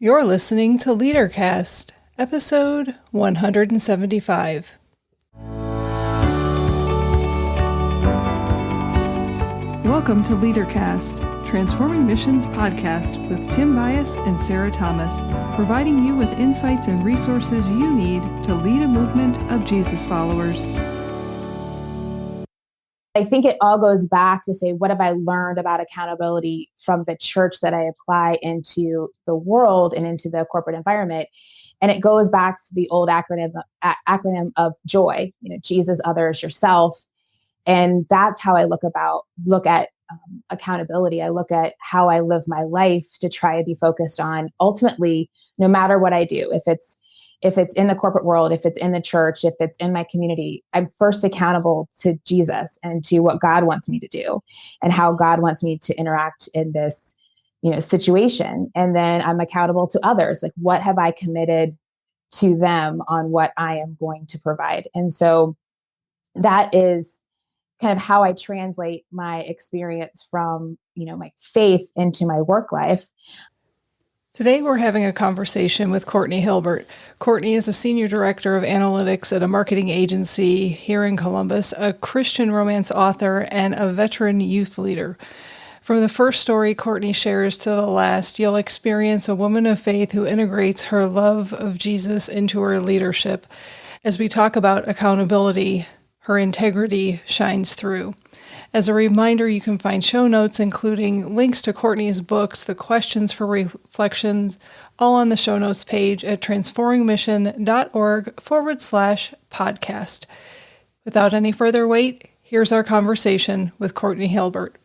You're listening to LeaderCast, episode 175. Welcome to LeaderCast, Transforming Missions podcast with Tim Bias and Sarah Thomas, providing you with insights and resources you need to lead a movement of Jesus followers. I think it all goes back to say, what have I learned about accountability from the church that I apply into the world and into the corporate environment? And it goes back to the old acronym of joy, Jesus, others, yourself. And that's how I look at accountability. I look at how I live my life to try to be focused on ultimately, no matter what I do, if it's in the corporate world, if it's in the church, if it's in my community, I'm first accountable to Jesus and to what God wants me to do and how God wants me to interact in this, situation. And then I'm accountable to others. Like, what have I committed to them on what I am going to provide? And so that is kind of how I translate my experience from, my faith into my work life. Today, we're having a conversation with Courtney Hilbert. Courtney is a senior director of analytics at a marketing agency here in Columbus, a Christian romance author, and a veteran youth leader. From the first story Courtney shares to the last, you'll experience a woman of faith who integrates her love of Jesus into her leadership. As we talk about accountability, her integrity shines through. As a reminder, you can find show notes, including links to Courtney's books, the questions for reflections, all on the show notes page at transformingmission.org/podcast. Without any further wait, here's our conversation with Courtney Hilbert.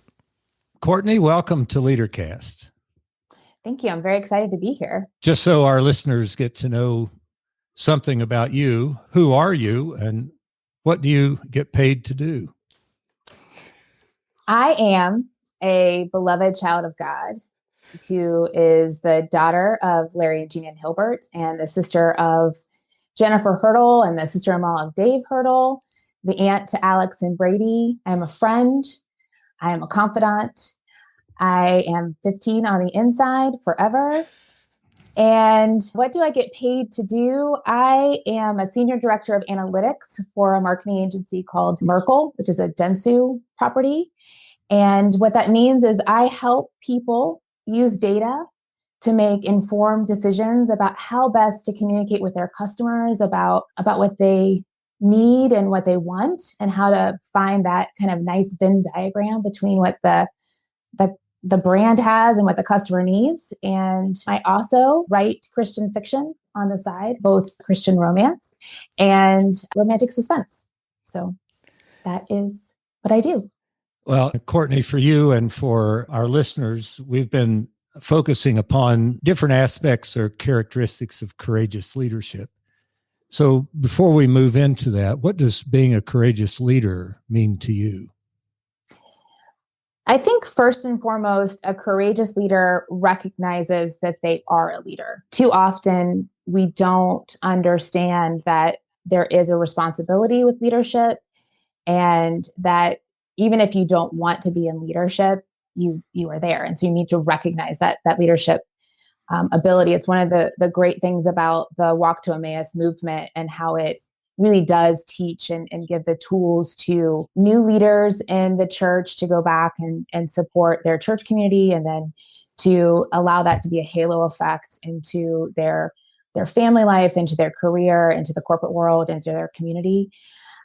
Courtney, welcome to LeaderCast. Thank you. I'm very excited to be here. Just so our listeners get to know something about you, who are you and what do you get paid to do? I am a beloved child of God who is the daughter of Larry and Jean Hilbert and the sister of Jennifer Hurdle and the sister-in-law of Dave Hurdle, the aunt to Alex and Brady. I'm a friend. I am a confidant. I am 15 on the inside forever. And what do I get paid to do? I am a senior director of analytics for a marketing agency called Merkle, which is a Dentsu property. And what that means is I help people use data to make informed decisions about how best to communicate with their customers about what they need and what they want, and how to find that kind of nice Venn diagram between what the brand has and what the customer needs. And I also write Christian fiction on the side, both Christian romance and romantic suspense. So that is what I do. Well, Courtney, for you and for our listeners, we've been focusing upon different aspects or characteristics of courageous leadership. So before we move into that, what does being a courageous leader mean to you? I think first and foremost, a courageous leader recognizes that they are a leader. Too often, we don't understand that there is a responsibility with leadership, and that even if you don't want to be in leadership, you are there. And so you need to recognize that leadership ability. It's one of the great things about the Walk to Emmaus movement and how it really does teach and give the tools to new leaders in the church to go back and support their church community, and then to allow that to be a halo effect into their family life, into their career, into the corporate world, into their community.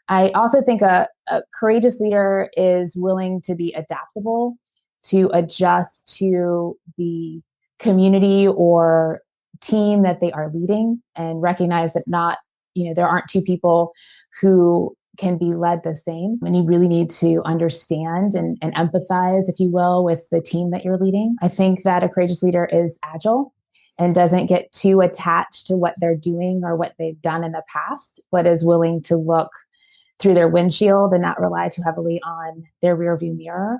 I also think a courageous leader is willing to be adaptable, to adjust to the community or team that they are leading, and recognize that there aren't two people who can be led the same. And you really need to understand and empathize, if you will, with the team that you're leading. I think that a courageous leader is agile and doesn't get too attached to what they're doing or what they've done in the past, but is willing to look through their windshield and not rely too heavily on their rearview mirror.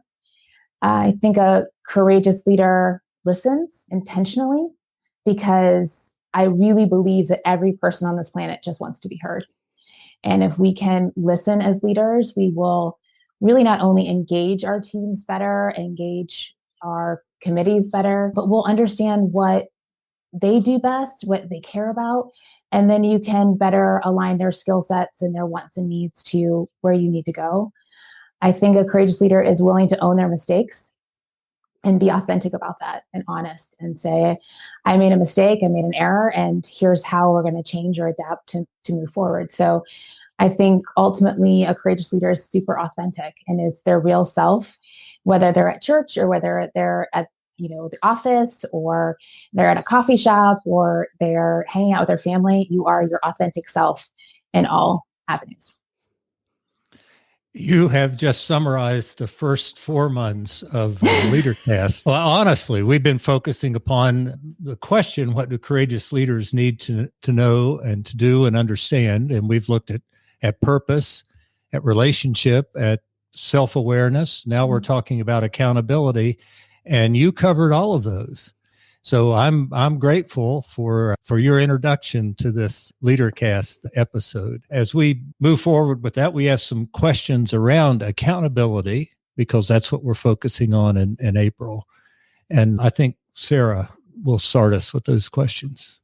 I think a courageous leader listens intentionally, because I really believe that every person on this planet just wants to be heard. And if we can listen as leaders, we will really not only engage our teams better, engage our committees better, but we'll understand what they do best, what they care about, and then you can better align their skill sets and their wants and needs to where you need to go. I think a courageous leader is willing to own their mistakes and be authentic about that and honest and say, I made a mistake, I made an error, and here's how we're going to change or adapt to move forward. So I think ultimately a courageous leader is super authentic and is their real self, whether they're at church or whether they're at the office or they're at a coffee shop or they're hanging out with their family. You are your authentic self in all avenues. You have just summarized the first 4 months of LeaderCast. Well, honestly, we've been focusing upon the question, what do courageous leaders need to know and to do and understand? And we've looked at purpose, at relationship, at self-awareness. Now we're talking about accountability, and you covered all of those. So I'm grateful for your introduction to this LeaderCast episode. As we move forward with that, we have some questions around accountability because that's what we're focusing on in April. And I think Sarah will start us with those questions.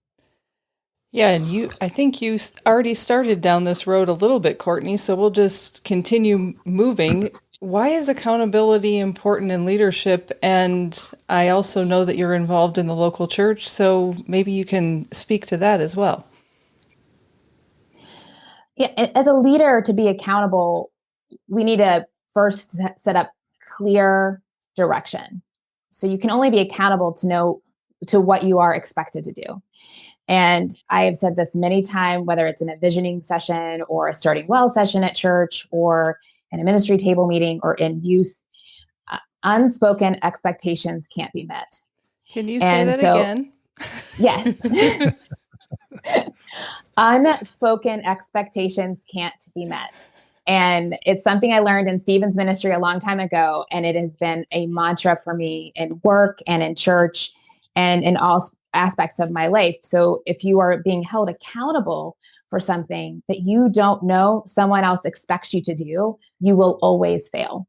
Yeah, and I think you already started down this road a little bit, Courtney, so we'll just continue moving. Why is accountability important in leadership? And I also know that you're involved in the local church, so maybe you can speak to that as well. Yeah, as a leader, to be accountable, we need to first set up clear direction. So you can only be accountable to what you are expected to do. And I have said this many times, whether it's in a visioning session or a starting well session at church or in a ministry table meeting or in youth, unspoken expectations can't be met. Can you say that again? Yes. Unspoken expectations can't be met. And it's something I learned in Stephen's ministry a long time ago. And it has been a mantra for me in work and in church and in all aspects of my life. So if you are being held accountable for something that you don't know someone else expects you to do, you will always fail.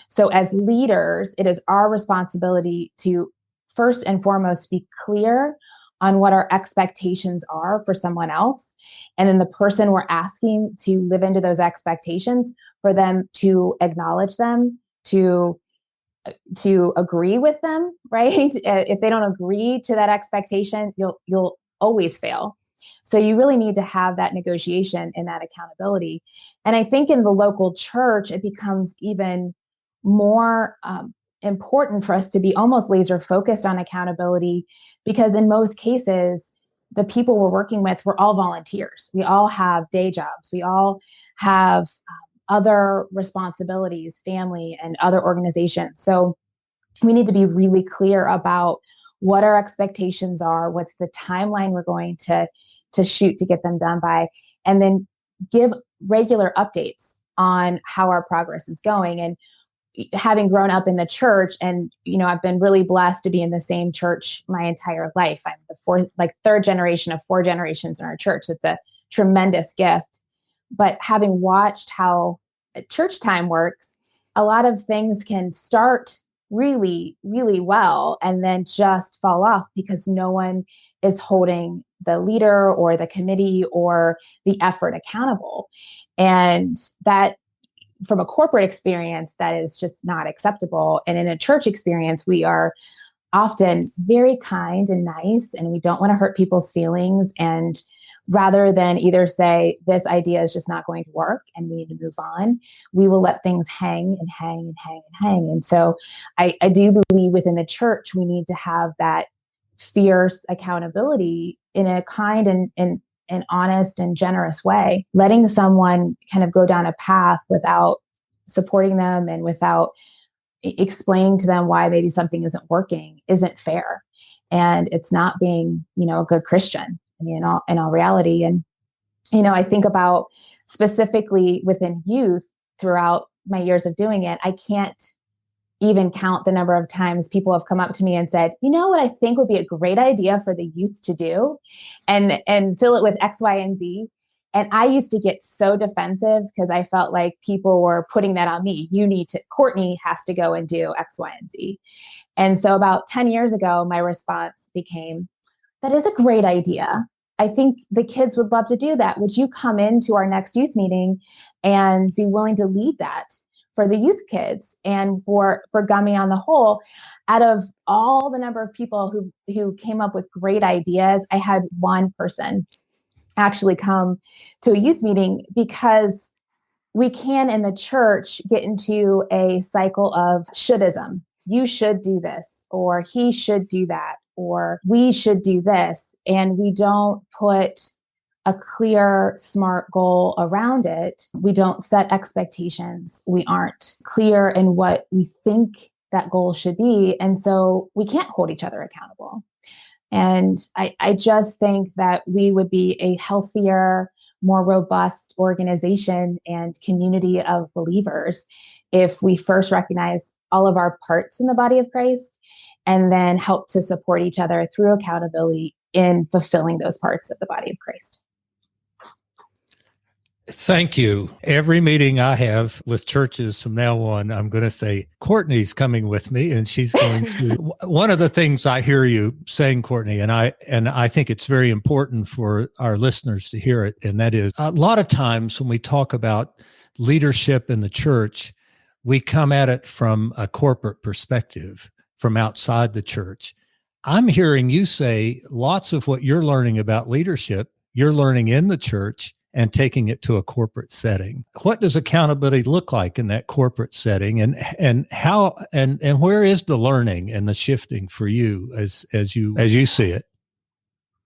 So as leaders, it is our responsibility to first and foremost be clear on what our expectations are for someone else. And then the person we're asking to live into those expectations, for them to acknowledge them, to agree with them, right? If they don't agree to that expectation, you'll always fail. So you really need to have that negotiation and that accountability. And I think in the local church, it becomes even more important for us to be almost laser focused on accountability, because in most cases, the people we're working with, we're all volunteers. We all have day jobs. We all have other responsibilities, family and other organizations. So we need to be really clear about what our expectations are, what's the timeline we're going to shoot to get them done by, and then give regular updates on how our progress is going. And having grown up in the church, and I've been really blessed to be in the same church my entire life. I'm the third generation of 4 generations in our church. It's a tremendous gift. But having watched how church time works, a lot of things can start really, really well and then just fall off because no one is holding the leader or the committee or the effort accountable. And that, from a corporate experience, that is just not acceptable. And in a church experience, we are often very kind and nice, and we don't want to hurt people's feelings. And rather than either say, this idea is just not going to work and we need to move on, we will let things hang and hang and hang and hang. And so I do believe within the church, we need to have that fierce accountability in a kind and an honest and generous way. Letting someone kind of go down a path without supporting them and without explaining to them why maybe something isn't working isn't fair. And it's not being, a good Christian, in all reality. And, I think about specifically within youth throughout my years of doing it, I can't even count the number of times people have come up to me and said, what I think would be a great idea for the youth to do, and fill it with X, Y, and Z. And I used to get so defensive because I felt like people were putting that on me. Courtney has to go and do X, Y, and Z. And so about 10 years ago, my response became, That is a great idea. I think the kids would love to do that. Would you come into our next youth meeting and be willing to lead that for the youth kids and for Gummy on the whole? Out of all the number of people who came up with great ideas, I had one person actually come to a youth meeting, because we can in the church get into a cycle of shouldism. You should do this, or he should do that, or we should do this. And we don't put a clear, smart goal around it. We don't set expectations. We aren't clear in what we think that goal should be. And so we can't hold each other accountable. And I just think that we would be a healthier, more robust organization and community of believers if we first recognize all of our parts in the body of Christ and then help to support each other through accountability in fulfilling those parts of the body of Christ. Thank you. Every meeting I have with churches from now on, I'm going to say, Courtney's coming with me, and she's going to. One of the things I hear you saying, Courtney, and I think it's very important for our listeners to hear it, and that is, a lot of times when we talk about leadership in the church, we come at it from a corporate perspective, from outside the church. I'm hearing you say lots of what you're learning about leadership, you're learning in the church and taking it to a corporate setting. What does accountability look like in that corporate setting, and how and where is the learning and the shifting for you as you see it?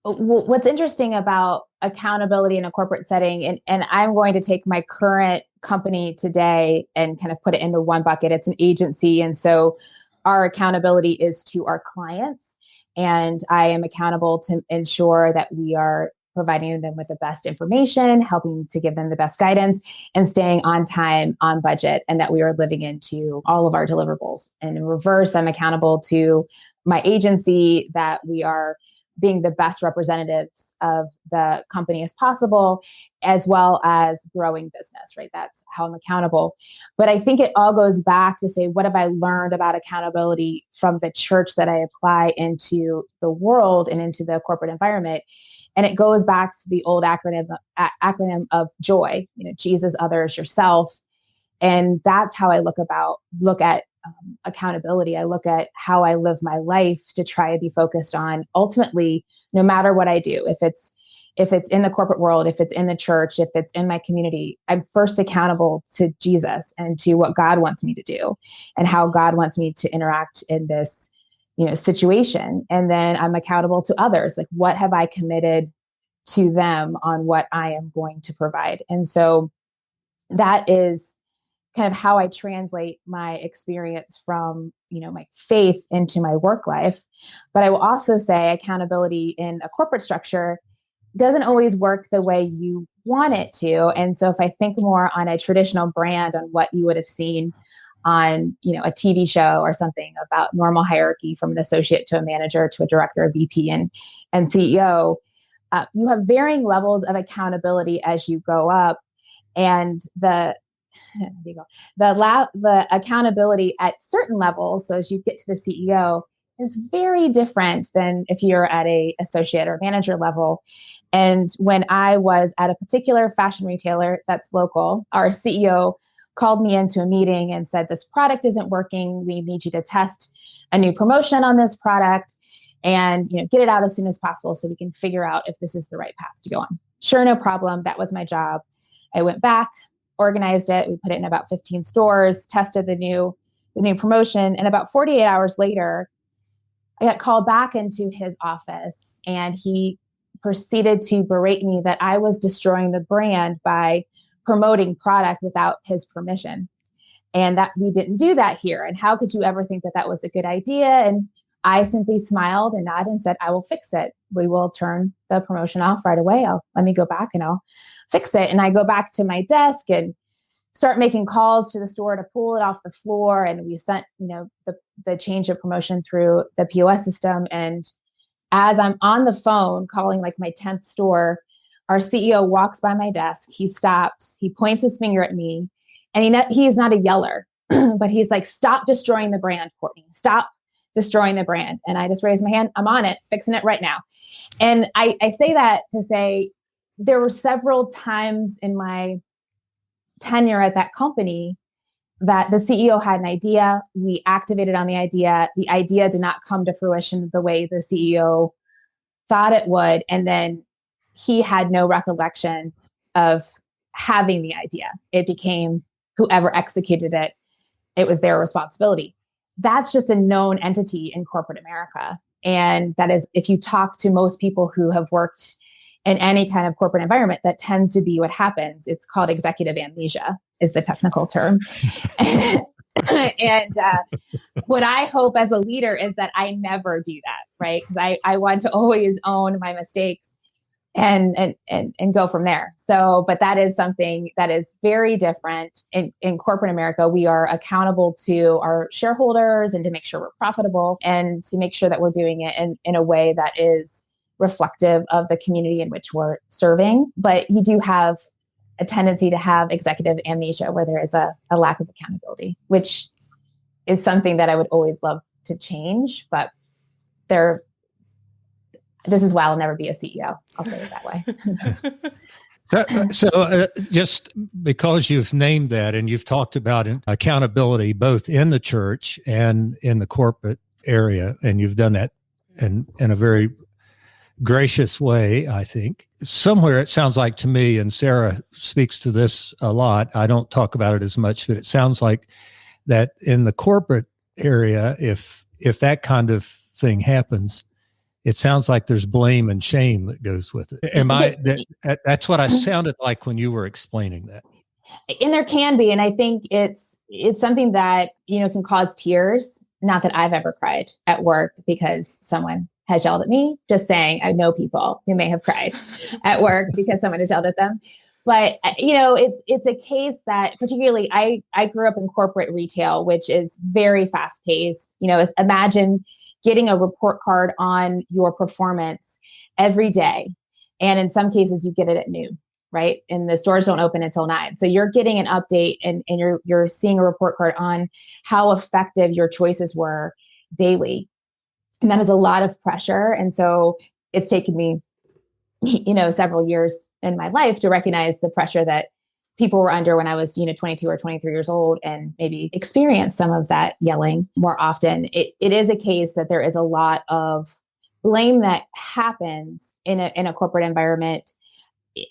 What's interesting about accountability in a corporate setting, and I'm going to take my current company today and kind of put it into one bucket. It's an agency. And so our accountability is to our clients. And I am accountable to ensure that we are providing them with the best information, helping to give them the best guidance, and staying on time, on budget, and that we are living into all of our deliverables. And in reverse, I'm accountable to my agency that we are being the best representatives of the company as possible, as well as growing business, right? That's how I'm accountable. But I think it all goes back to say, what have I learned about accountability from the church that I apply into the world and into the corporate environment? And it goes back to the old acronym of joy, Jesus, others, yourself. And that's how I look at accountability. I look at how I live my life to try to be focused on, ultimately, no matter what I do, if it's in the corporate world, if it's in the church, if it's in my community, I'm first accountable to Jesus and to what God wants me to do and how God wants me to interact in this situation. And then I'm accountable to others. Like, what have I committed to them on what I am going to provide? And so that is kind of how I translate my experience from, my faith into my work life. But I will also say accountability in a corporate structure doesn't always work the way you want it to. And so if I think more on a traditional brand, on what you would have seen on, a TV show or something about normal hierarchy from an associate to a manager to a director, a VP and CEO, you have varying levels of accountability as you go up. And the accountability at certain levels, so as you get to the CEO, is very different than if you're at a associate or manager level. And when I was at a particular fashion retailer that's local, our CEO called me into a meeting and said, this product isn't working. We need you to test a new promotion on this product and get it out as soon as possible so we can figure out if this is the right path to go on. Sure, no problem. That was my job. I went back, organized it. We put it in about 15 stores, tested the new promotion. And about 48 hours later, I got called back into his office and he proceeded to berate me that I was destroying the brand by promoting product without his permission, and that we didn't do that here. And how could you ever think that that was a good idea? And I simply smiled and nodded and said, I will fix it. We will turn the promotion off right away. Let me go back and I'll fix it. And I go back to my desk and start making calls to the store to pull it off the floor. And we sent, the change of promotion through the POS system. And as I'm on the phone calling like my 10th store, our CEO walks by my desk. He stops, he points his finger at me, and he is not a yeller, but he's like, stop destroying the brand, Courtney. Stop destroying the brand. And I just raised my hand. I'm on it, fixing it right now. And I say that to say there were several times in my tenure at that company that the CEO had an idea. We activated on the idea. The idea did not come to fruition the way the CEO thought it would. And then he had no recollection of having the idea. It became whoever executed it, it was their responsibility. That's just a known entity in corporate America. And that is, if you talk to most people who have worked in any kind of corporate environment, that tends to be what happens. It's called executive amnesia is the technical term. And what I hope as a leader is that I never do that, right? Because I want to always own my mistakes and go from there. So, but that is something that is very different in corporate America. We are accountable to our shareholders and to make sure we're profitable and to make sure that we're doing it in a way that is reflective of the community in which we're serving. But you do have a tendency to have executive amnesia where there is a lack of accountability, which is something that I would always love to change. But this is why I'll never be a CEO. I'll say it that way. So just because you've named that and you've talked about accountability, both in the church and in the corporate area, and you've done that in a very gracious way, I think. Somewhere it sounds like to me, and Sarah speaks to this a lot, I don't talk about it as much, but it sounds like that in the corporate area, if that kind of thing happens, it sounds like there's blame and shame that goes with it. That's what I sounded like when you were explaining that. And there can be, and I think it's something that, can cause tears. Not that I've ever cried at work because someone has yelled at me. Just saying, I know people who may have cried at work because someone has yelled at them. But, it's a case that particularly I grew up in corporate retail, which is very fast paced. Imagine getting a report card on your performance every day. And in some cases you get it at noon, right? And the stores don't open until 9. So you're getting an update and you're seeing a report card on how effective your choices were daily. And that is a lot of pressure. And so it's taken me, several years in my life to recognize the pressure that people were under when I was, 22 or 23 years old and maybe experience some of that yelling more often. It is a case that there is a lot of blame that happens in a corporate environment.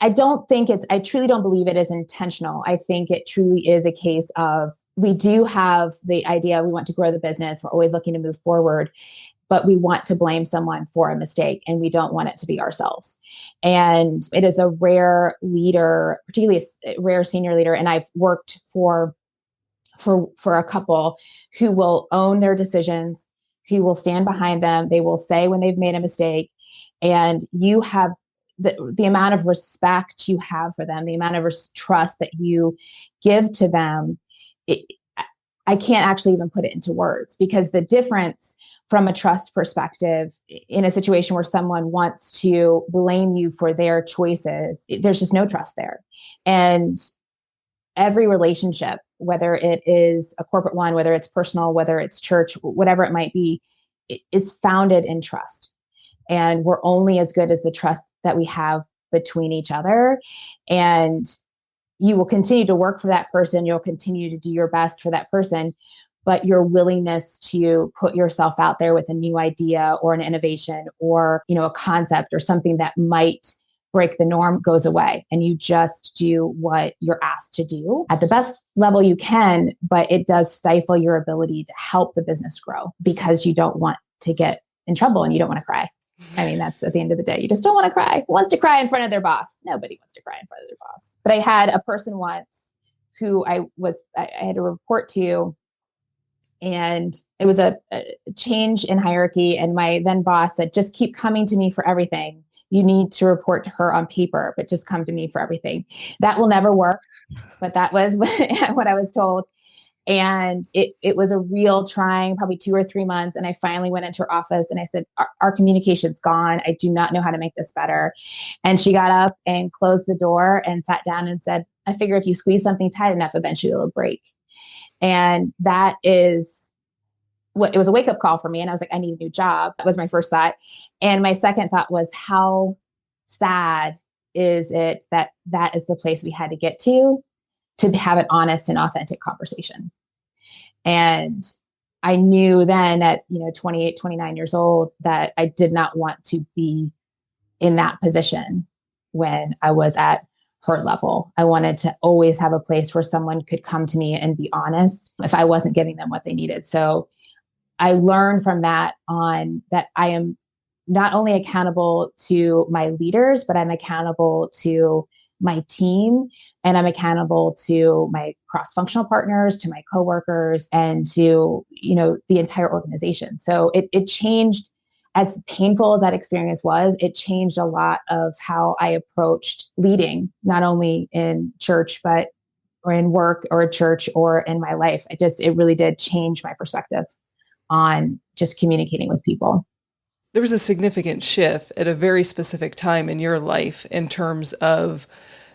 I truly don't believe it is intentional. I think it truly is a case of, we do have the idea, we want to grow the business. We're always looking to move forward, but we want to blame someone for a mistake and we don't want it to be ourselves. And it is a rare leader, particularly a rare senior leader. And I've worked for a couple who will own their decisions, who will stand behind them. They will say when they've made a mistake, and you have the amount of respect you have for them, the amount of trust that you give to them. I can't actually even put it into words, because the difference from a trust perspective in a situation where someone wants to blame you for their choices, there's just no trust there. And every relationship, whether it is a corporate one, whether it's personal, whether it's church, whatever it might be, it's founded in trust. And we're only as good as the trust that we have between each other. And you will continue to work for that person. You'll continue to do your best for that person. But your willingness to put yourself out there with a new idea or an innovation or, a concept or something that might break the norm goes away. And you just do what you're asked to do at the best level you can, but it does stifle your ability to help the business grow because you don't want to get in trouble and you don't want to cry. I mean, that's at the end of the day. You just don't want to cry. Want to cry in front of their boss. Nobody wants to cry in front of their boss. But I had a person once who I had to report to, and it was a change in hierarchy. And my then boss said, just keep coming to me for everything. You need to report to her on paper, but just come to me for everything. That will never work. But that was what I was told. And it was a real trying, probably 2 or 3 months. And I finally went into her office and I said, our communication's gone. I do not know how to make this better. And she got up and closed the door and sat down and said, I figure if you squeeze something tight enough, eventually it'll break. And that is it was a wake up call for me. And I was like, I need a new job. That was my first thought. And my second thought was, how sad is it that that is the place we had to get to have an honest and authentic conversation? And I knew then at, 28, 29 years old, that I did not want to be in that position when I was at her level. I wanted to always have a place where someone could come to me and be honest if I wasn't giving them what they needed. So I learned from that on that I am not only accountable to my leaders, but I'm accountable to my team, and I'm accountable to my cross-functional partners, to my coworkers, and to, the entire organization. So it changed. As painful as that experience was, it changed a lot of how I approached leading, not only in church, or in work or church or in my life. It really did change my perspective on just communicating with people. There was a significant shift at a very specific time in your life in terms of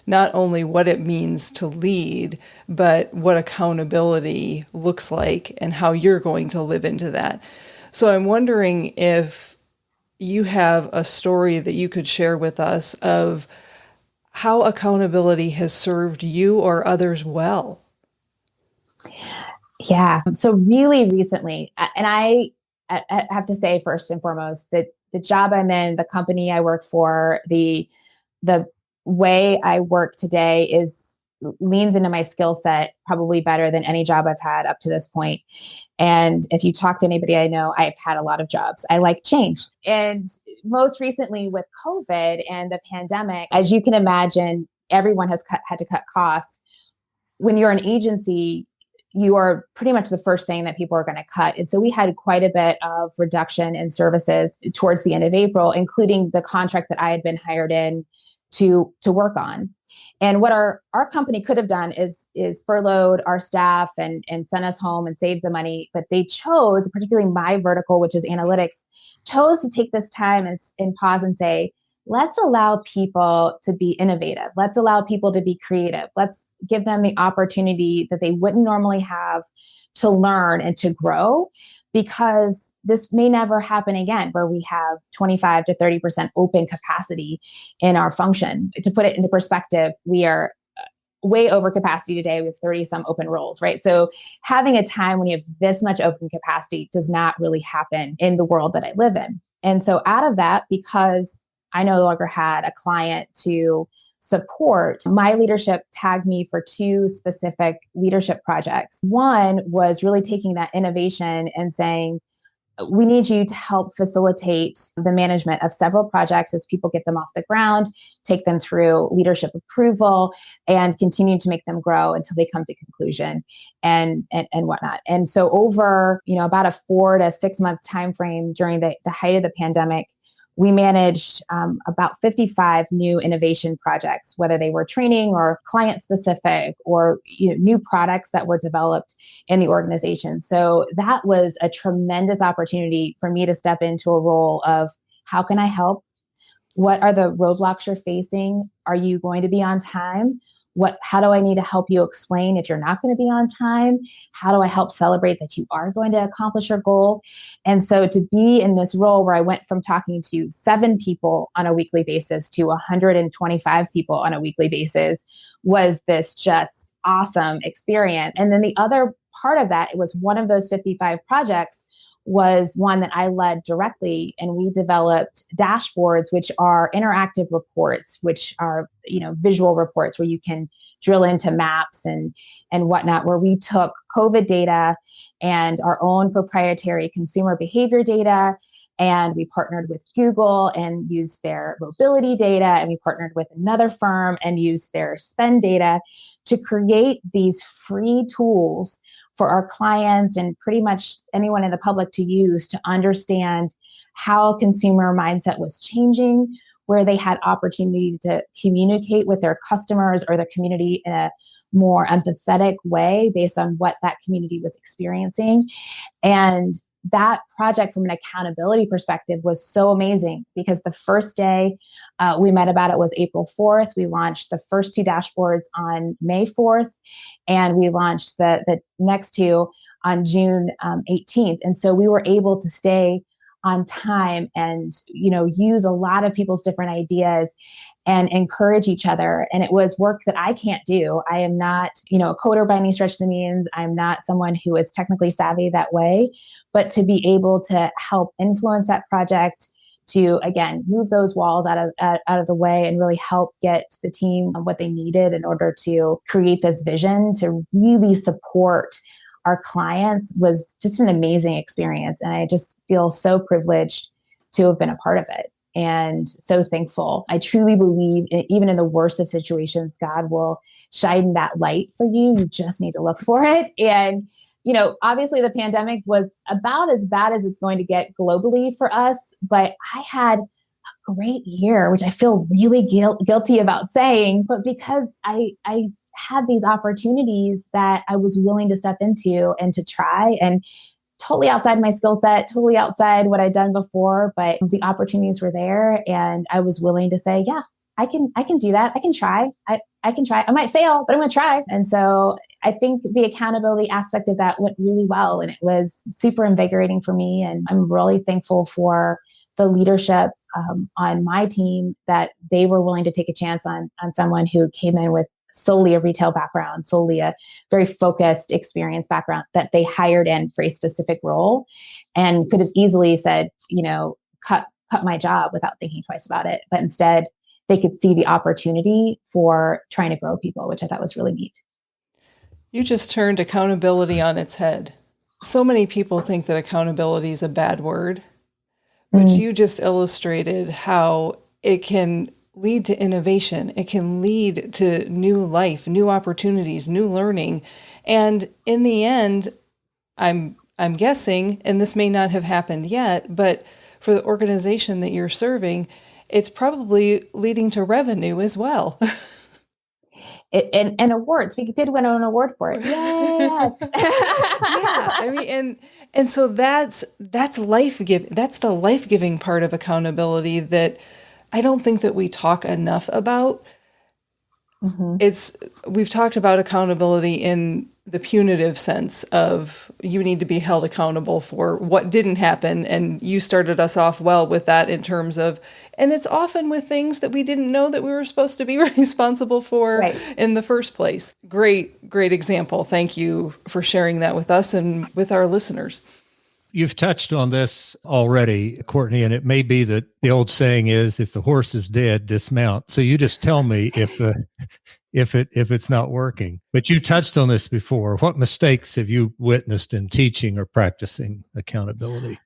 not only what it means to lead, but what accountability looks like and how you're going to live into that. So I'm wondering if you have a story that you could share with us of how accountability has served you or others well. Yeah. So really recently, and I have to say first and foremost that the job I'm in, the company I work for, the way I work today leans into my skill set probably better than any job I've had up to this point. And if you talk to anybody I know, I've had a lot of jobs. I like change. And most recently with COVID and the pandemic, as you can imagine, everyone has had to cut costs. When you're an agency, you are pretty much the first thing that people are going to cut. And so we had quite a bit of reduction in services towards the end of April, including the contract that I had been hired in to work on. And what our company could have done is furloughed our staff and sent us home and save the money. But they chose, particularly my vertical, which is analytics, chose to take this time and pause and say, let's allow people to be innovative. Let's allow people to be creative. Let's give them the opportunity that they wouldn't normally have to learn and to grow, because this may never happen again, where we have 25 to 30% open capacity in our function. To put it into perspective, we are way over capacity today. We have 30 some open roles, right? So having a time when you have this much open capacity does not really happen in the world that I live in. And so out of that, because I no longer had a client to support, my leadership tagged me for two specific leadership projects. One was really taking that innovation and saying, we need you to help facilitate the management of several projects as people get them off the ground, take them through leadership approval, and continue to make them grow until they come to conclusion and whatnot. And so over, about a 4 to 6 month time frame during the height of the pandemic, we managed about 55 new innovation projects, whether they were training or client specific or new products that were developed in the organization. So that was a tremendous opportunity for me to step into a role of, how can I help? What are the roadblocks you're facing? Are you going to be on time? How do I need to help you explain if you're not going to be on time? How do I help celebrate that you are going to accomplish your goal? And so to be in this role where I went from talking to 7 people on a weekly basis to 125 people on a weekly basis was this just awesome experience. And then the other part of that, it was one of those 55 projects was one that I led directly, and we developed dashboards, which are interactive reports, which are, visual reports where you can drill into maps and whatnot, where we took COVID data and our own proprietary consumer behavior data, and we partnered with Google and used their mobility data, and we partnered with another firm and used their spend data to create these free tools for our clients and pretty much anyone in the public to use to understand how consumer mindset was changing, where they had opportunity to communicate with their customers or their community in a more empathetic way based on what that community was experiencing. And that project from an accountability perspective was so amazing, because the first day we met about it was April 4th. We launched the first 2 dashboards on May 4th, and we launched the next 2 on June 18th. And so we were able to stay on time and, use a lot of people's different ideas and encourage each other. And it was work that I can't do. I am not, a coder by any stretch of the means. I'm not someone who is technically savvy that way, but to be able to help influence that project, to, again, move those walls out of the way and really help get the team what they needed in order to create this vision to really support our clients was just an amazing experience. And I just feel so privileged to have been a part of it and so thankful. I truly believe even in the worst of situations, God will shine that light for you. You just need to look for it. And obviously the pandemic was about as bad as it's going to get globally for us, but I had a great year, which I feel really guilty about saying, but because I had these opportunities that I was willing to step into and to try, and totally outside my skill set, totally outside what I'd done before, but the opportunities were there and I was willing to say, yeah, I can do that. I can try. I can try. I might fail, but I'm going to try. And so I think the accountability aspect of that went really well. And it was super invigorating for me. And I'm really thankful for the leadership on my team that they were willing to take a chance on someone who came in with solely a retail background, solely a very focused experience background that they hired in for a specific role and could have easily said, cut my job without thinking twice about it. But instead, they could see the opportunity for trying to grow people, which I thought was really neat. You just turned accountability on its head. So many people think that accountability is a bad word, but you just illustrated how it can lead to innovation. It can lead to new life, new opportunities, new learning. And in the end, I'm guessing, and this may not have happened yet, but for the organization that you're serving, it's probably leading to revenue as well. And awards. We did win an award for it. Yes. Yeah. I mean, and so that's life-giving. That's the life-giving part of accountability that I don't think that we talk enough about. We've talked about accountability in the punitive sense of you need to be held accountable for what didn't happen. And you started us off well with that in terms of, and it's often with things that we didn't know that we were supposed to be responsible for in the first place. Great example. Thank you for sharing that with us and with our listeners. You've touched on this already, Courtney, and it may be that the old saying is, if the horse is dead, dismount. So you just tell me if it's not working. But you touched on this before. What mistakes have you witnessed in teaching or practicing accountability?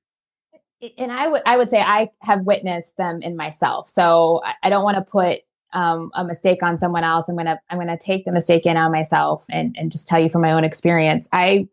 And I would say I have witnessed them in myself. So I don't want to put a mistake on someone else. I'm gonna take the mistake in on myself and just tell you from my own experience. I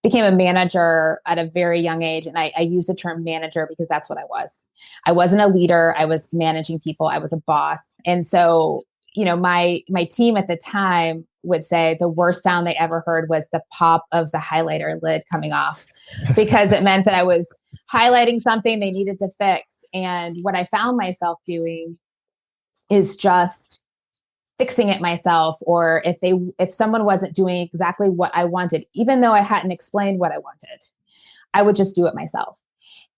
became a manager at a very young age. And I use the term manager because that's what I was. I wasn't a leader. I was managing people. I was a boss. And so, my team at the time would say the worst sound they ever heard was the pop of the highlighter lid coming off, because it meant that I was highlighting something they needed to fix. And what I found myself doing is just fixing it myself, or if someone wasn't doing exactly what I wanted, even though I hadn't explained what I wanted, I would just do it myself.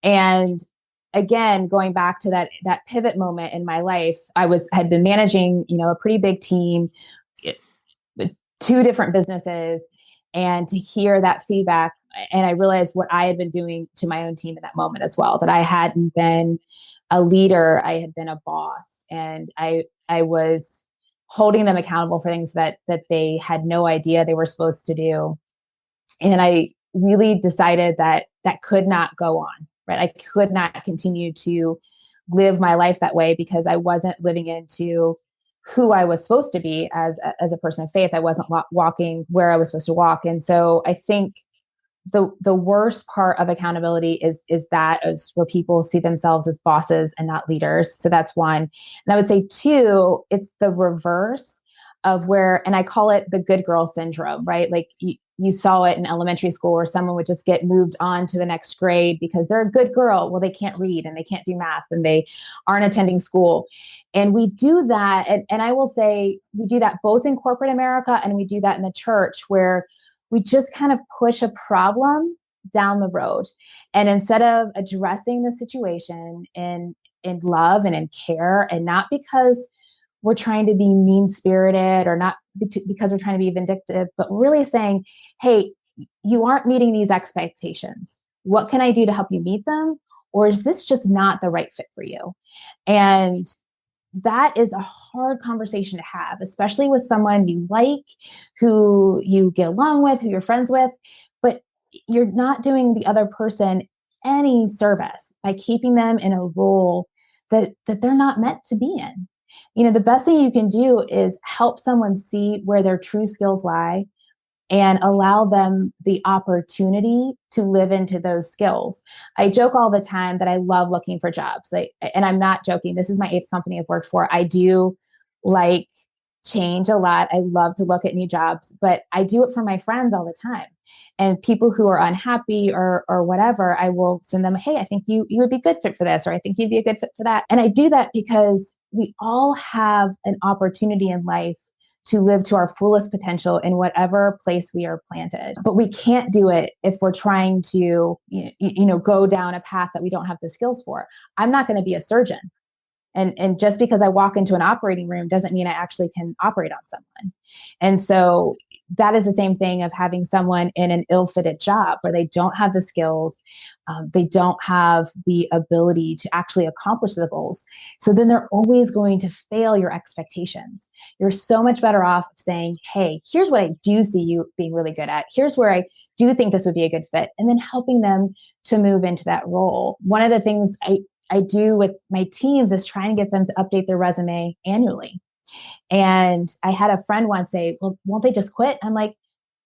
And again, going back to that pivot moment in my life, had been managing, a pretty big team, 2 different businesses, and to hear that feedback. And I realized what I had been doing to my own team in that moment as well, that I hadn't been a leader, I had been a boss, and I was holding them accountable for things that they had no idea they were supposed to do. And I really decided that could not go on, right? I could not continue to live my life that way because I wasn't living into who I was supposed to be as a person of faith. I wasn't walking where I was supposed to walk. And so I think the worst part of accountability is where people see themselves as bosses and not leaders. So that's one. And I would say 2, it's the reverse of where, and I call it the good girl syndrome, right? Like you saw it in elementary school where someone would just get moved on to the next grade because they're a good girl. Well, they can't read and they can't do math and they aren't attending school. And we do that. And I will say we do that both in corporate America and we do that in the church, where we just kind of push a problem down the road. And instead of addressing the situation in love and in care, and not because we're trying to be mean-spirited or not because we're trying to be vindictive, but really saying, hey, you aren't meeting these expectations. What can I do to help you meet them? Or is this just not the right fit for you? And that is a hard conversation to have, especially with someone you like, who you get along with, who you're friends with, but you're not doing the other person any service by keeping them in a role that they're not meant to be in. The best thing you can do is help someone see where their true skills lie and allow them the opportunity to live into those skills. I joke all the time that I love looking for jobs. And I'm not joking. This is my 8th company I've worked for. I do like change a lot. I love to look at new jobs, but I do it for my friends all the time. And people who are unhappy or whatever, I will send them, hey, I think you would be a good fit for this, or I think you'd be a good fit for that. And I do that because we all have an opportunity in life to live to our fullest potential in whatever place we are planted. But we can't do it if we're trying to, go down a path that we don't have the skills for. I'm not going to be a surgeon. And just because I walk into an operating room doesn't mean I actually can operate on someone. And so that is the same thing of having someone in an ill-fitted job where they don't have the skills, they don't have the ability to actually accomplish the goals. So then they're always going to fail your expectations. You're so much better off saying, hey, here's what I do see you being really good at. Here's where I do think this would be a good fit. And then helping them to move into that role. One of the things I do with my teams is trying to get them to update their resume annually. And I had a friend once say, well, won't they just quit? I'm like,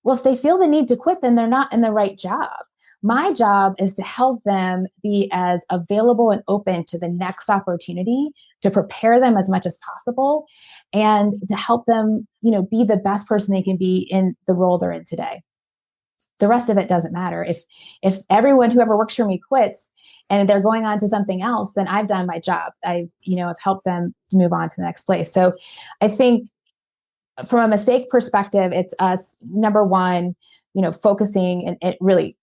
well, if they feel the need to quit, then they're not in the right job. My job is to help them be as available and open to the next opportunity, to prepare them as much as possible, and to help them, be the best person they can be in the role they're in today. The rest of it doesn't matter. If everyone who ever works for me quits and they're going on to something else, then I've done my job. I've helped them to move on to the next place. So I think from a mistake perspective, it's us, number one, focusing, and it really,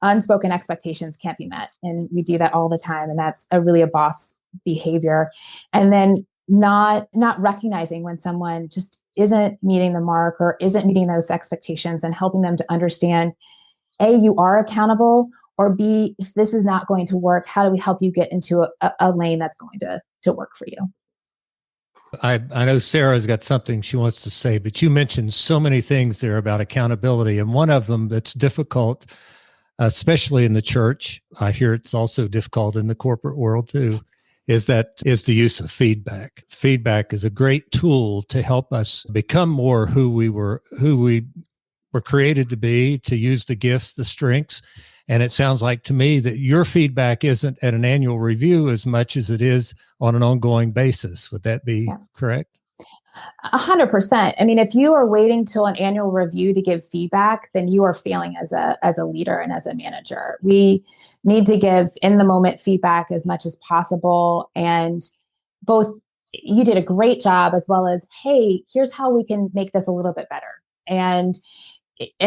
unspoken expectations can't be met. And we do that all the time. And that's really a boss behavior. And then not recognizing when someone just isn't meeting the mark or isn't meeting those expectations, and helping them to understand, A, you are accountable, or B, if this is not going to work, how do we help you get into a lane that's going to work for you? I know Sarah's got something she wants to say, but you mentioned so many things there about accountability. And one of them that's difficult, especially in the church, I hear it's also difficult in the corporate world too, is the use of feedback. Feedback is a great tool to help us become more who we were created to be, to use the gifts, the strengths. And it sounds like to me that your feedback isn't at an annual review as much as it is on an ongoing basis. Would that be correct? 100%. I mean, if you are waiting till an annual review to give feedback, then you are failing as a leader and as a manager. We need to give in the moment feedback as much as possible. And both, you did a great job, as well as, hey, here's how we can make this a little bit better. And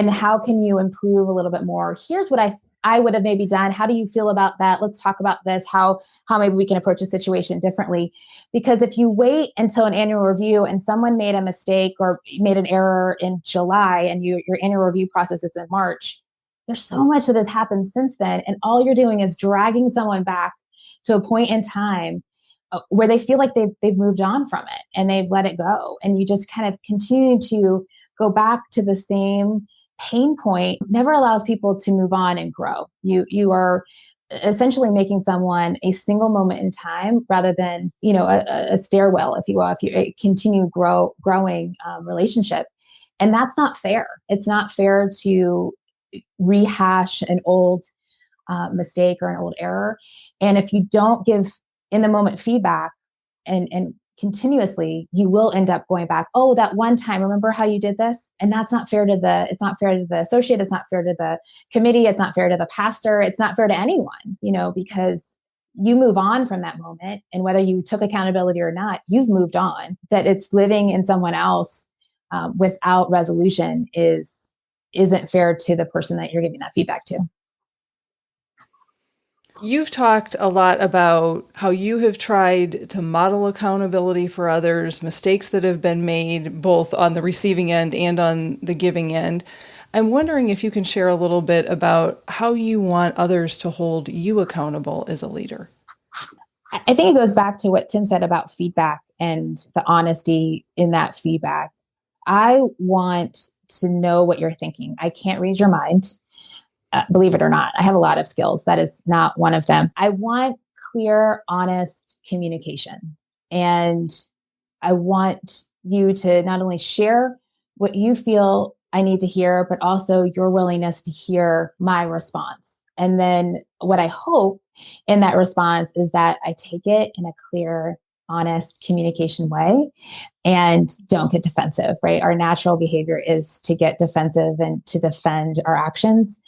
how can you improve a little bit more? Here's what I would have maybe done. How do you feel about that? Let's talk about this, how maybe we can approach a situation differently. Because if you wait until an annual review and someone made a mistake or made an error in July, and your annual review process is in March, there's so much that has happened since then. And all you're doing is dragging someone back to a point in time where they feel like they've moved on from it and they've let it go. And you just kind of continue to go back to the same pain point. Never allows people to move on and grow. You are essentially making someone a single moment in time rather than, a stairwell, if you will, if you continue growing relationship. And that's not fair. It's not fair to rehash an old mistake or an old error. And if you don't give in the moment feedback and continuously, you will end up going back, oh, that one time, remember how you did this? And that's not fair to it's not fair to the associate. It's not fair to the committee. It's not fair to the pastor. It's not fair to anyone, because you move on from that moment. And whether you took accountability or not, you've moved on. That it's living in someone else without resolution is isn't fair to the person that you're giving that feedback to. You've talked a lot about how you have tried to model accountability for others, mistakes that have been made both on the receiving end and on the giving end. I'm wondering if you can share a little bit about how you want others to hold you accountable as a leader. I think it goes back to what Tim said about feedback and the honesty in that feedback. I want to know what you're thinking. I can't read your mind. Believe it or not, I have a lot of skills. That is not one of them. I want clear, honest communication. And I want you to not only share what you feel I need to hear, but also your willingness to hear my response. And then what I hope in that response is that I take it in a clear, honest communication way and don't get defensive, right? Our natural behavior is to get defensive and to defend our actions.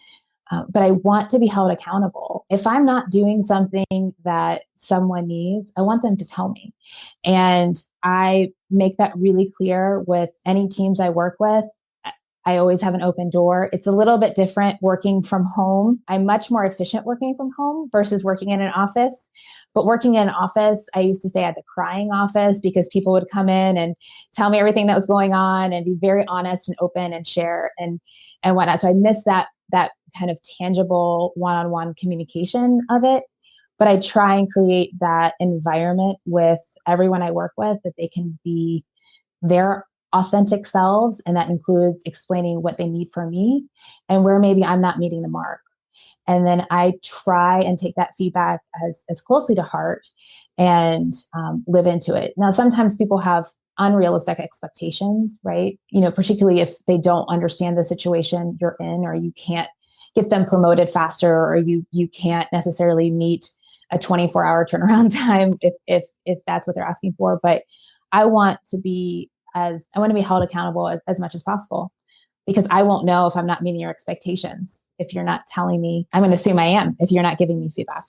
But I want to be held accountable. If I'm not doing something that someone needs, I want them to tell me. And I make that really clear with any teams I work with. I always have an open door. It's a little bit different working from home. I'm much more efficient working from home versus working in an office. But working in an office, I used to say I had the crying office because people would come in and tell me everything that was going on and be very honest and open and share and whatnot. So I miss that kind of tangible one-on-one communication of it. But I try and create that environment with everyone I work with that they can be their authentic selves. And that includes explaining what they need from me and where maybe I'm not meeting the mark. And then I try and take that feedback as closely to heart and live into it. Now, sometimes people have unrealistic expectations, right? Particularly if they don't understand the situation you're in, or you can't get them promoted faster, or you can't necessarily meet a 24-hour turnaround time if that's what they're asking for. But I want to be held accountable as much as possible, because I won't know if I'm not meeting your expectations. If you're not telling me, I'm going to assume I am if you're not giving me feedback.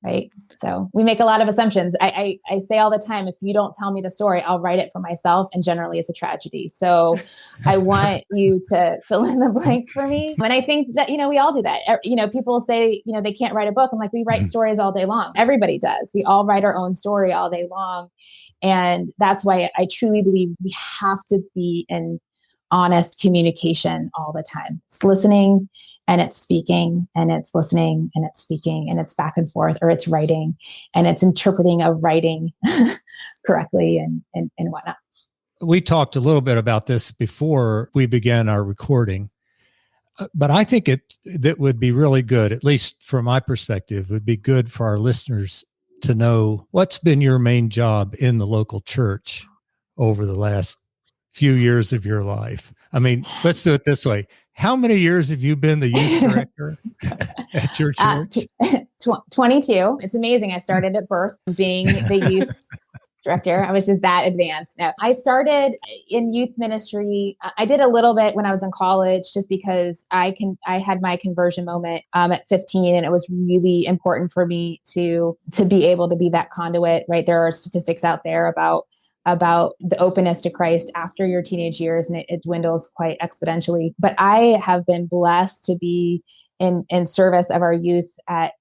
Right. So we make a lot of assumptions. I say all the time, if you don't tell me the story, I'll write it for myself. And generally it's a tragedy. So I want you to fill in the blanks for me. And I think that, we all do that. People say, they can't write a book. I'm like, we write stories all day long. Everybody does. We all write our own story all day long. And that's why I truly believe we have to be in honest communication all the time. It's listening and it's speaking, and it's listening and it's speaking, and it's back and forth, or it's writing and it's interpreting a writing correctly and whatnot. We talked a little bit about this before we began our recording, but I think that would be really good, at least from my perspective, would be good for our listeners to know what's been your main job in the local church over the last few years of your life. I mean, let's do it this way. How many years have you been the youth director at your church? 22. It's amazing. I started at birth being the youth director. I was just that advanced. No, I started in youth ministry. I did a little bit when I was in college, just because I had my conversion moment at 15, and it was really important for me to be able to be that conduit. Right, there are statistics out there about the openness to Christ after your teenage years, and it dwindles quite exponentially. But I have been blessed to be in service of our youth at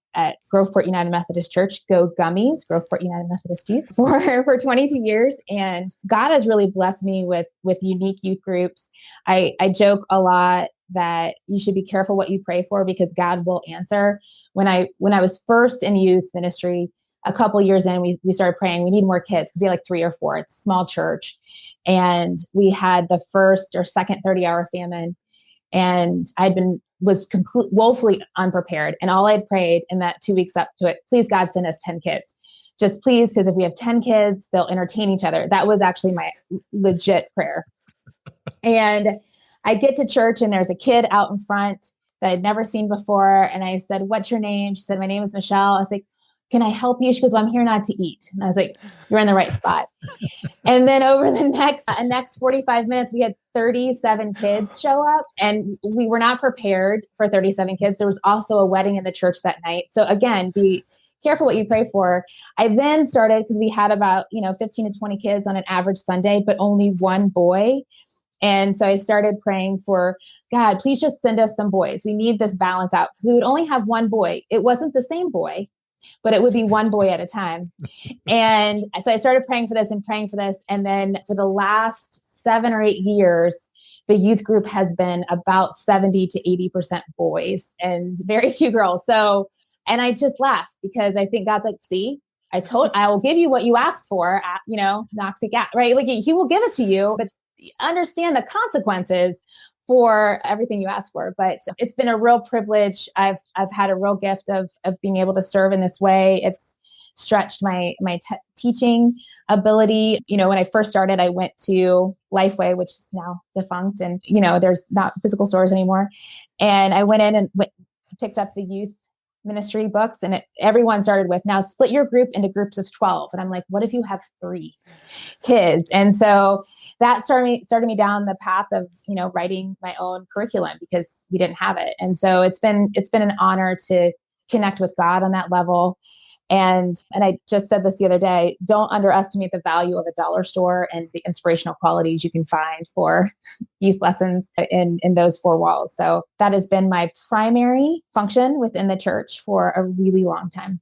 Groveport United Methodist Church, Go Gummies, Groveport United Methodist Youth, for 22 years. And God has really blessed me with unique youth groups. I joke a lot that you should be careful what you pray for, because God will answer. When I was first in youth ministry, a couple years in, we started praying, we need more kids. We had like 3 or 4. It's a small church. And we had the first or second 30-hour famine. And was woefully unprepared. And all I prayed in that 2 weeks up to it, please God, send us 10 kids. Just please, because if we have 10 kids, they'll entertain each other. That was actually my legit prayer. And I get to church, and there's a kid out in front that I'd never seen before. And I said, "What's your name?" She said, "My name is Michelle." I was like, "Can I help you?" She goes, "Well, I'm here not to eat." And I was like, "You're in the right spot." And then over the next 45 minutes, we had 37 kids show up, and we were not prepared for 37 kids. There was also a wedding in the church that night. So again, be careful what you pray for. I then started, because we had about 15 to 20 kids on an average Sunday, but only one boy. And so I started praying for God, please just send us some boys. We need this balance out, because we would only have one boy. It wasn't the same boy, but it would be one boy at a time. And so I started praying for this and praying for this. And then for the last 7 or 8 years, the youth group has been about 70 to 80% boys and very few girls. So, and I just laugh because I think God's like, see, I will give you what you asked for, Noxie Gat, right? Like he will give it to you, but understand the consequences for everything you ask for. But it's been a real privilege. I've had a real gift of being able to serve in this way. It's stretched my teaching ability. When I first started, I went to Lifeway, which is now defunct, and there's not physical stores anymore. And I went in and picked up the youth ministry books, and everyone started with, now split your group into groups of 12. And I'm like, what if you have 3 kids? And so that started me down the path of, writing my own curriculum, because we didn't have it. And so it's been an honor to connect with God on that level. And I just said this the other day, don't underestimate the value of a dollar store and the inspirational qualities you can find for youth lessons in those 4 walls. So that has been my primary function within the church for a really long time.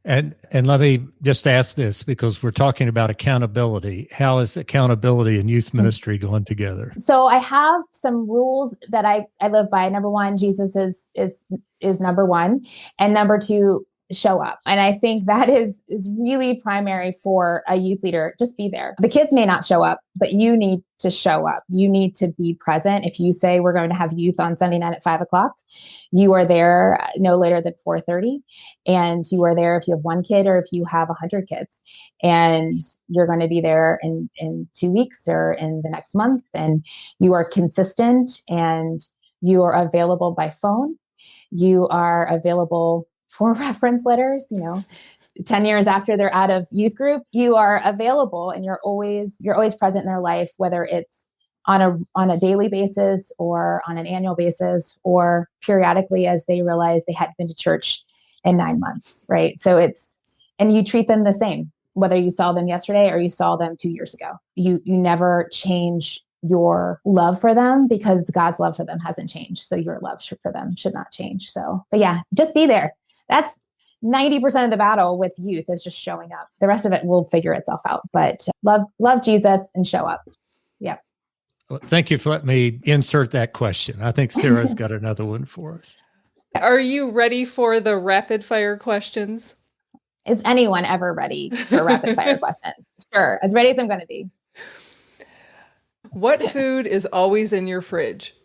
And let me just ask this, because we're talking about accountability. How is accountability and youth ministry going together? So I have some rules that I live by. Number 1, Jesus is number 1, and number 2, show up. And I think that is really primary for a youth leader. Just be there. The kids may not show up, but you need to show up. You need to be present. If you say we're going to have youth on Sunday night at 5:00, you are there no later than 4:30. And you are there if you have 1 kid or if you have 100 kids. And you're going to be there in 2 weeks or in the next month. And you are consistent, and you are available by phone. You are available for reference letters, 10 years after they're out of youth group, you are available, and you're always present in their life, whether it's on a daily basis or on an annual basis or periodically as they realize they hadn't been to church in 9 months, right? So and you treat them the same, whether you saw them yesterday or you saw them 2 years ago. You never change your love for them, because God's love for them hasn't changed. So your love for them should not change. So, but yeah, just be there. That's 90% of the battle with youth, is just showing up. The rest of it will figure itself out. But love Jesus and show up. Yeah. Well, thank you for letting me insert that question. I think Sarah's got another one for us. Are you ready for the rapid fire questions? Is anyone ever ready for a rapid fire question? Sure. As ready as I'm going to be. What food is always in your fridge?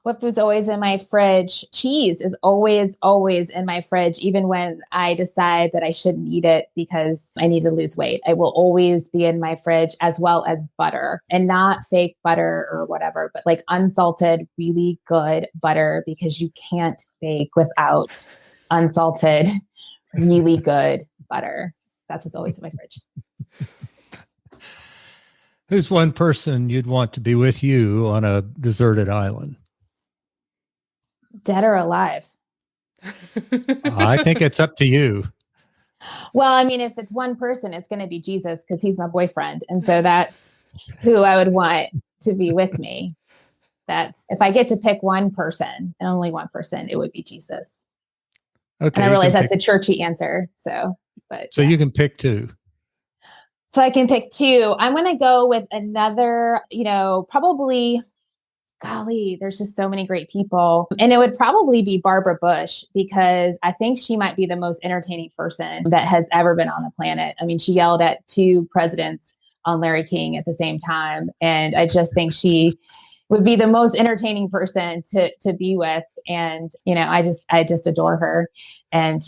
What food's always in my fridge? Cheese is always, always in my fridge, even when I decide that I shouldn't eat it because I need to lose weight. It will always be in my fridge, as well as butter, and not fake butter or whatever, but like unsalted, really good butter, because you can't bake without unsalted, really good butter. That's what's always in my fridge. Who's one person you'd want to be with you on a deserted island? Dead or alive? I think it's up to you. Well, I mean, if it's one person, it's going to be Jesus, because he's my boyfriend. And so that's who I would want to be with me. If I get to pick one person, and only one person, it would be Jesus. Okay. And I realize that's a churchy answer. So you can pick 2. So I can pick 2. I'm going to go with another, probably, golly, there's just so many great people. And it would probably be Barbara Bush, because I think she might be the most entertaining person that has ever been on the planet. I mean, she yelled at 2 presidents on Larry King at the same time. And I just think she would be the most entertaining person to be with. And, I just adore her, and,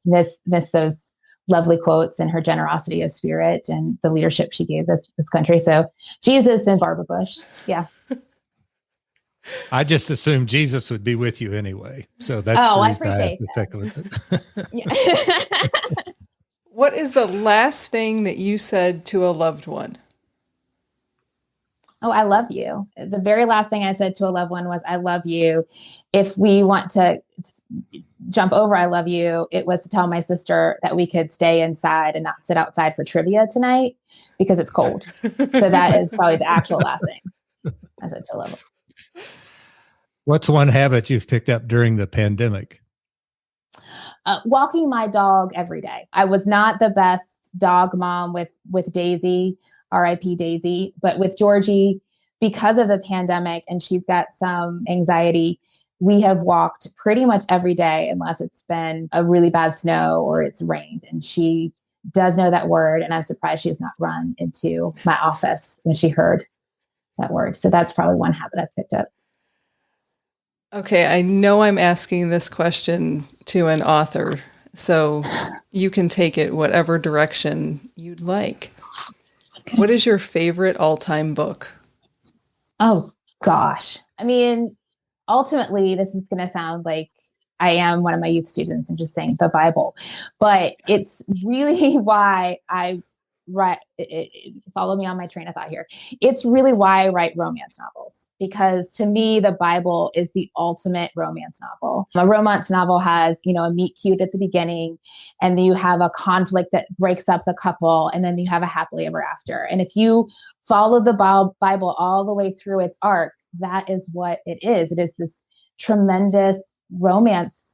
miss those lovely quotes and her generosity of spirit and the leadership she gave this country. So Jesus and Barbara Bush. Yeah. I just assumed Jesus would be with you anyway. So that's the reason I asked the second one. Yeah. What is the last thing that you said to a loved one? Oh, I love you. The very last thing I said to a loved one was, I love you. If we want to jump over, I love you, it was to tell my sister that we could stay inside and not sit outside for trivia tonight because it's cold. So that is probably the actual last thing. as a to level. What's one habit you've picked up during the pandemic? Walking my dog every day. I was not the best dog mom with Daisy, RIP Daisy, but with Georgie, because of the pandemic and she's got some anxiety, we have walked pretty much every day unless it's been a really bad snow or it's rained. And she does know that word. And I'm surprised she has not run into my office when she heard that word. So that's probably one habit I've picked up. Okay, I know I'm asking this question to an author, so you can take it whatever direction you'd like. Okay. What is your favorite all-time book? Oh, gosh. I mean, ultimately, this is going to sound like I am one of my youth students and just saying the Bible, but it's really why I write. Follow me on my train of thought here. It's really why I write romance novels, because to me, the Bible is the ultimate romance novel. A romance novel has, a meet cute at the beginning, and then you have a conflict that breaks up the couple, and then you have a happily ever after. And if you follow the Bible all the way through its arc, that is what it is. It is this tremendous romance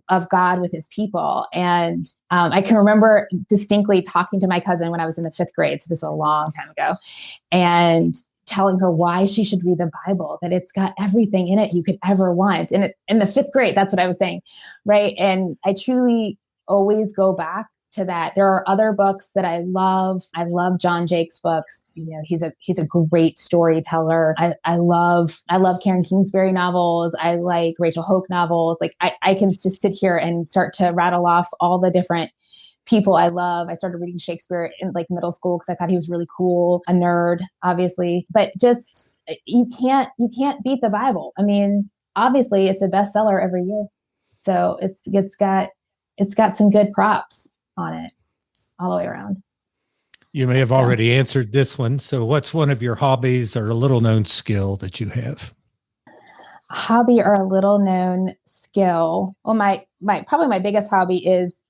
of God with his people. And I can remember distinctly talking to my cousin when I was in the 5th grade. So this is a long time ago, and telling her why she should read the Bible, that it's got everything in it you could ever want. And in the 5th grade, that's what I was saying. Right. And I truly always go back to that. There are other books that I love. I love John Jake's books. He's a great storyteller. I love Karen Kingsbury novels. I like Rachel Hoke novels. Like I can just sit here and start to rattle off all the different people I love. I started reading Shakespeare in like middle school because I thought he was really cool, a nerd, obviously. But just you can't beat the Bible. I mean, obviously it's a bestseller every year. So it's got some good props on it all the way around. You may have already answered this one. So what's one of your hobbies or a little known skill that you have? A hobby or a little known skill. Well, probably my biggest hobby is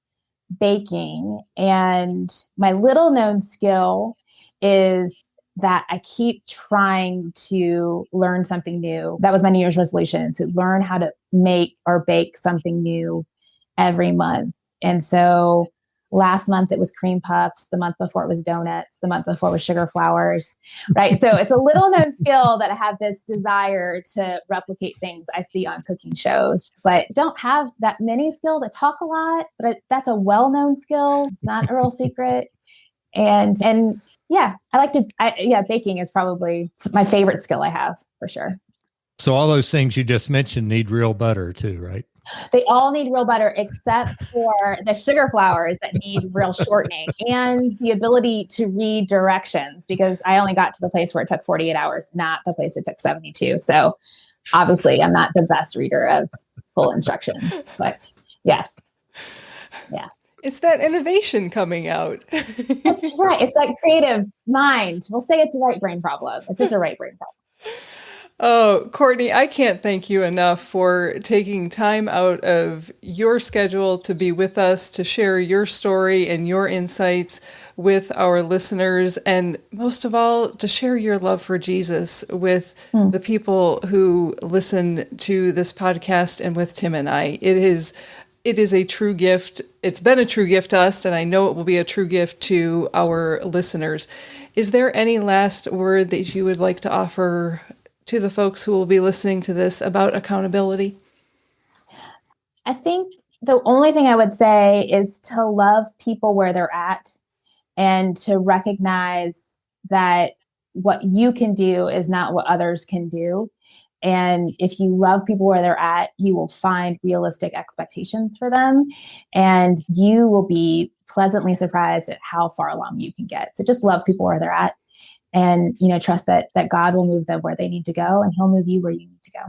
baking. And my little known skill is that I keep trying to learn something new. That was my New Year's resolution, to learn how to make or bake something new every month. And so last month it was cream puffs. The month before it was donuts. The month before it was sugar flowers, right? So it's a little known skill that I have this desire to replicate things I see on cooking shows, but don't have that many skills. I talk a lot, but that's a well-known skill. It's not a real secret. And yeah, baking is probably my favorite skill I have for sure. So all those things you just mentioned need real butter too, right? They all need real butter except for the sugar flowers that need real shortening and the ability to read directions, because I only got to the place where it took 48 hours, not the place it took 72. So obviously I'm not the best reader of full instructions, but yes. Yeah. It's that innovation coming out. That's right. It's that creative mind. We'll say it's a right brain problem. It's just a right brain problem. Oh, Courtney, I can't thank you enough for taking time out of your schedule to be with us, to share your story and your insights with our listeners, and most of all, to share your love for Jesus with the people who listen to this podcast and with Tim and I. It is a true gift. It's been a true gift to us, and I know it will be a true gift to our listeners. Is there any last word that you would like to offer to the folks who will be listening to this about accountability? I think the only thing I would say is to love people where they're at and to recognize that what you can do is not what others can do. And if you love people where they're at, you will find realistic expectations for them, and you will be pleasantly surprised at how far along you can get. So just love people where they're at, and trust that God will move them where they need to go, and he'll move you where you need to go.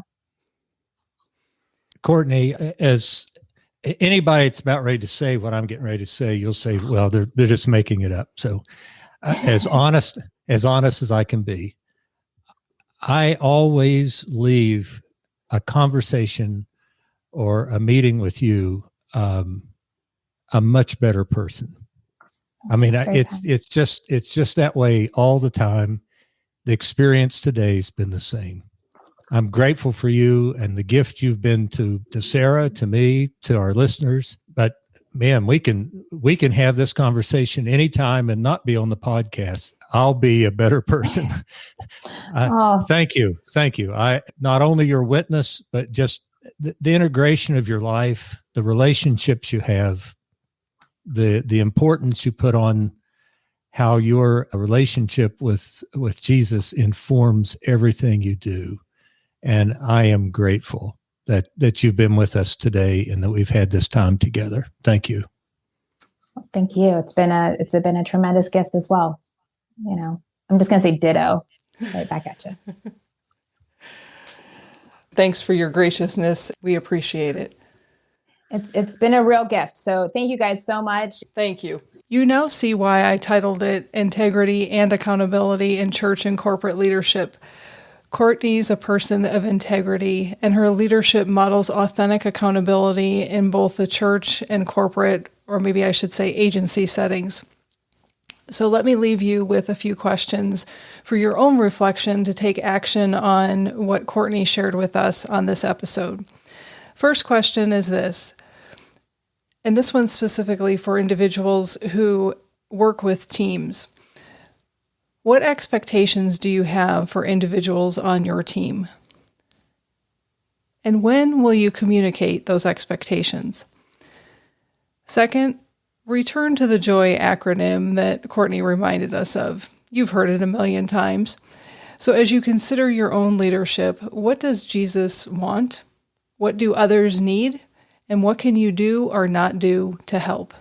Courtney, as anybody that's about ready to say what I'm getting ready to say, you'll say, well, they're just making it up. So as honest as I can be, I always leave a conversation or a meeting with you a much better person. I mean, it's just that way all the time. the experience today has been the same. I'm grateful for you and the gift you've been to Sarah, to me, to our listeners. But man, we can have this conversation anytime and not be on the podcast. I'll be a better person. Thank you. I not only your witness, but just the integration of your life, the relationships you have, the importance you put on how your relationship with Jesus informs everything you do. And I am grateful that you've been with us today and that we've had this time together. Thank you. Thank you. It's been a tremendous gift as well. I'm just going to say ditto right back at you. Thanks for your graciousness. We appreciate it. It's been a real gift. So thank you guys so much. Thank you. You now see why I titled it Integrity and Accountability in Church and Corporate Leadership. Courtney's a person of integrity, and her leadership models authentic accountability in both the church and corporate, or maybe I should say agency settings. So let me leave you with a few questions for your own reflection to take action on what Courtney shared with us on this episode. First question is this, and this one's specifically for individuals who work with teams. What expectations do you have for individuals on your team? And when will you communicate those expectations? Second, return to the JOY acronym that Courtney reminded us of. You've heard it a million times. So as you consider your own leadership, what does Jesus want? What do others need? And what can you do or not do to help?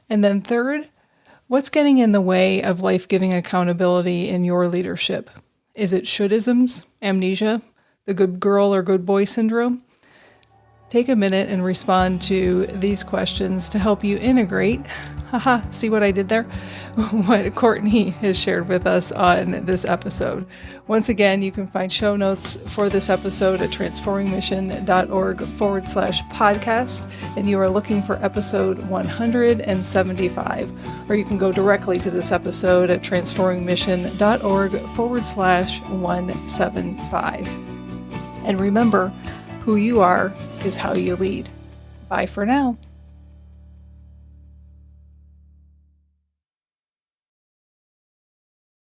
And then third, what's getting in the way of life-giving accountability in your leadership? Is it should-isms, amnesia, the good girl or good boy syndrome? Take a minute and respond to these questions to help you integrate, see what I did there? What Courtney has shared with us on this episode. Once again, you can find show notes for this episode at transformingmission.org/podcast, and you are looking for episode 175, or you can go directly to this episode at transformingmission.org/175. And remember, who you are is how you lead. Bye for now.